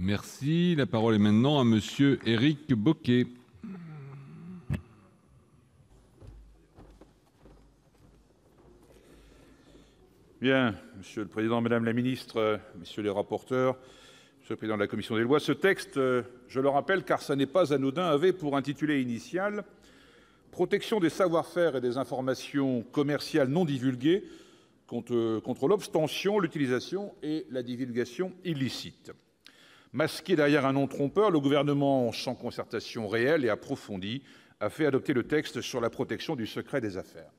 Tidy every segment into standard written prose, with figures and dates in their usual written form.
Merci. La parole est maintenant à Monsieur Éric Bocquet. Bien, Monsieur le Président, Madame la Ministre, Messieurs les rapporteurs, Monsieur le Président de la Commission des lois, ce texte, je le rappelle car ça n'est pas anodin, avait pour intitulé initial « Protection des savoir-faire et des informations commerciales non divulguées contre l'obtention, l'utilisation et la divulgation illicite ». Masqué derrière un nom trompeur, le gouvernement, sans concertation réelle et approfondie, a fait adopter le texte sur la protection du secret des affaires.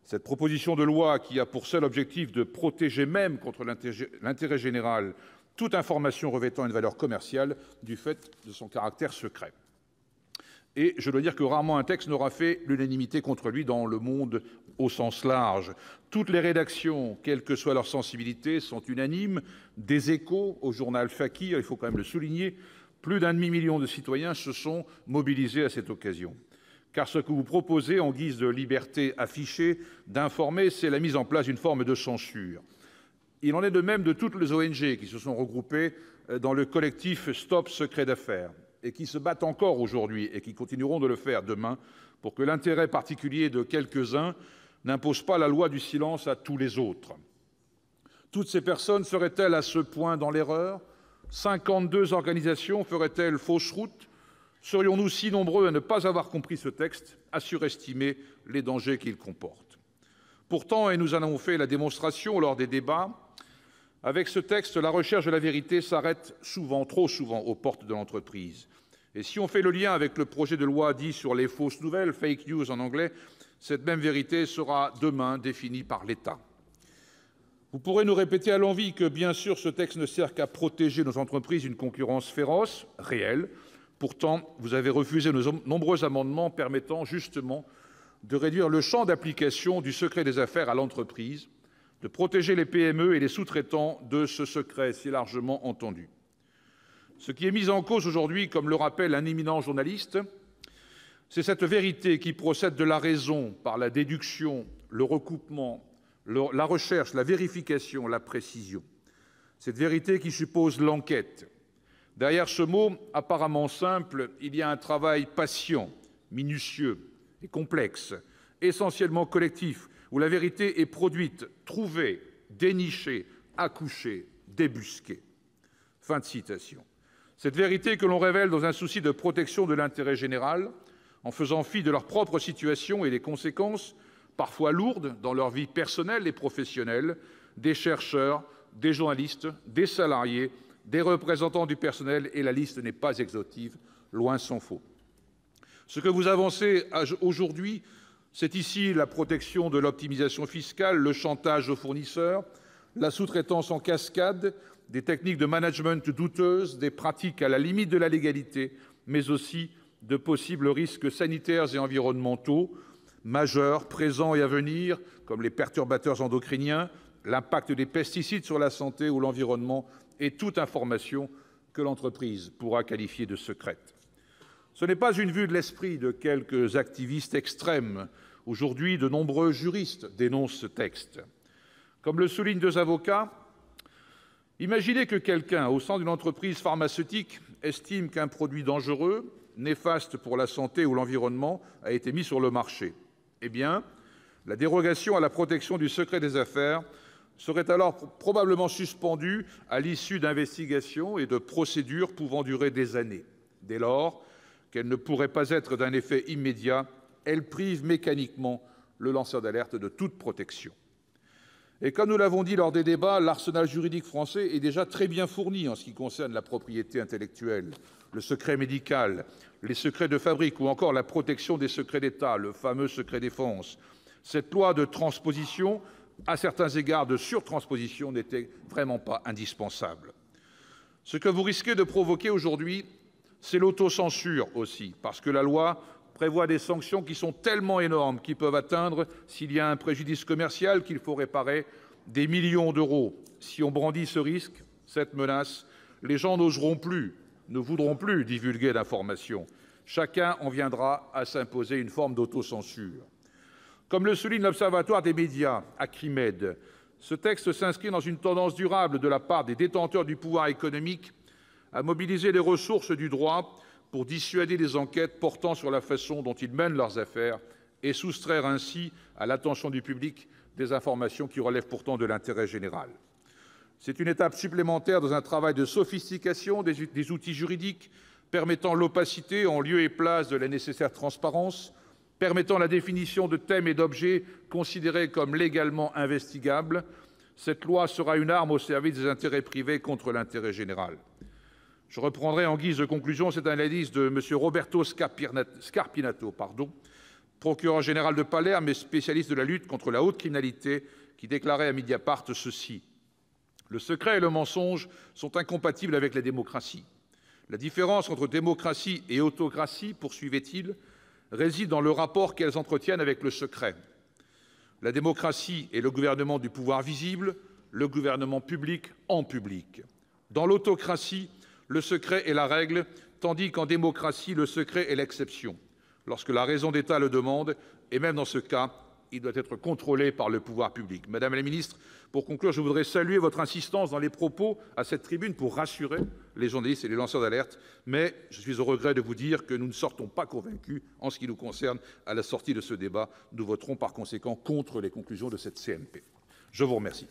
Cette proposition de loi, qui a pour seul objectif de protéger même contre l'intérêt général toute information revêtant une valeur commerciale du fait de son caractère secret. Et je dois dire que rarement un texte n'aura fait l'unanimité contre lui dans le monde au sens large. Toutes les rédactions, quelle que soit leur sensibilité, sont unanimes. Des Échos au journal Fakir, il faut quand même le souligner, plus d'un demi-million de citoyens se sont mobilisés à cette occasion. Car ce que vous proposez en guise de liberté affichée d'informer, c'est la mise en place d'une forme de censure. Il en est de même de toutes les ONG qui se sont regroupées dans le collectif Stop Secret d'affaires et qui se battent encore aujourd'hui et qui continueront de le faire demain pour que l'intérêt particulier de quelques-uns n'impose pas la loi du silence à tous les autres. Toutes ces personnes seraient-elles à ce point dans l'erreur ? 52 organisations feraient-elles fausse route ? Serions-nous si nombreux à ne pas avoir compris ce texte, à surestimer les dangers qu'il comporte ? Pourtant, et nous en avons fait la démonstration lors des débats, avec ce texte, la recherche de la vérité s'arrête souvent, trop souvent, aux portes de l'entreprise. Et si on fait le lien avec le projet de loi dit sur les fausses nouvelles, fake news en anglais, cette même vérité sera demain définie par l'État. Vous pourrez nous répéter à l'envi que, bien sûr, ce texte ne sert qu'à protéger nos entreprises d'une concurrence féroce, réelle. Pourtant, vous avez refusé nos nombreux amendements permettant justement de réduire le champ d'application du secret des affaires à l'entreprise, de protéger les PME et les sous-traitants de ce secret si largement entendu. Ce qui est mis en cause aujourd'hui, comme le rappelle un éminent journaliste, c'est cette vérité qui procède de la raison par la déduction, le recoupement, la recherche, la vérification, la précision. Cette vérité qui suppose l'enquête. Derrière ce mot apparemment simple, il y a un travail patient, minutieux et complexe, essentiellement collectif, où la vérité est produite, trouvée, dénichée, accouchée, débusquée. Fin de citation. Cette vérité que l'on révèle dans un souci de protection de l'intérêt général, en faisant fi de leur propre situation et des conséquences, parfois lourdes, dans leur vie personnelle et professionnelle, des chercheurs, des journalistes, des salariés, des représentants du personnel, et la liste n'est pas exhaustive, loin s'en faut. Ce que vous avancez aujourd'hui, c'est ici la protection de l'optimisation fiscale, le chantage aux fournisseurs, la sous-traitance en cascade, des techniques de management douteuses, des pratiques à la limite de la légalité, mais aussi de possibles risques sanitaires et environnementaux majeurs, présents et à venir, comme les perturbateurs endocriniens, l'impact des pesticides sur la santé ou l'environnement, et toute information que l'entreprise pourra qualifier de secrète. Ce n'est pas une vue de l'esprit de quelques activistes extrêmes. Aujourd'hui, de nombreux juristes dénoncent ce texte. Comme le soulignent deux avocats, imaginez que quelqu'un, au sein d'une entreprise pharmaceutique, estime qu'un produit dangereux, néfaste pour la santé ou l'environnement, a été mis sur le marché. Eh bien, la dérogation à la protection du secret des affaires serait alors probablement suspendue à l'issue d'investigations et de procédures pouvant durer des années. Dès lors qu'elle ne pourrait pas être d'un effet immédiat, elle prive mécaniquement le lanceur d'alerte de toute protection. Et comme nous l'avons dit lors des débats, l'arsenal juridique français est déjà très bien fourni en ce qui concerne la propriété intellectuelle, le secret médical, les secrets de fabrique ou encore la protection des secrets d'État, le fameux secret défense. Cette loi de transposition, à certains égards de surtransposition, n'était vraiment pas indispensable. Ce que vous risquez de provoquer aujourd'hui, c'est l'autocensure aussi, parce que la loi prévoit des sanctions qui sont tellement énormes, qui peuvent atteindre, s'il y a un préjudice commercial qu'il faut réparer, des millions d'euros. Si on brandit ce risque, cette menace, les gens n'oseront plus, ne voudront plus divulguer d'informations. Chacun en viendra à s'imposer une forme d'autocensure. Comme le souligne l'Observatoire des médias, Acrimed, ce texte s'inscrit dans une tendance durable de la part des détenteurs du pouvoir économique à mobiliser les ressources du droit pour dissuader les enquêtes portant sur la façon dont ils mènent leurs affaires et soustraire ainsi à l'attention du public des informations qui relèvent pourtant de l'intérêt général. C'est une étape supplémentaire dans un travail de sophistication des outils juridiques, permettant l'opacité en lieu et place de la nécessaire transparence, permettant la définition de thèmes et d'objets considérés comme légalement investigables. Cette loi sera une arme au service des intérêts privés contre l'intérêt général. Je reprendrai en guise de conclusion cette analyse de M. Roberto Scarpinato, procureur général de Palerme et spécialiste de la lutte contre la haute criminalité, qui déclarait à Mediapart ceci: « Le secret et le mensonge sont incompatibles avec la démocratie. La différence entre démocratie et autocratie, poursuivait-il, réside dans le rapport qu'elles entretiennent avec le secret. La démocratie est le gouvernement du pouvoir visible, le gouvernement public en public. Dans l'autocratie, le secret est la règle, tandis qu'en démocratie, le secret est l'exception, lorsque la raison d'État le demande, et même dans ce cas, il doit être contrôlé par le pouvoir public. » Madame la ministre, pour conclure, je voudrais saluer votre insistance dans les propos à cette tribune pour rassurer les journalistes et les lanceurs d'alerte, mais je suis au regret de vous dire que nous ne sortons pas convaincus en ce qui nous concerne à la sortie de ce débat. Nous voterons par conséquent contre les conclusions de cette CMP. Je vous remercie.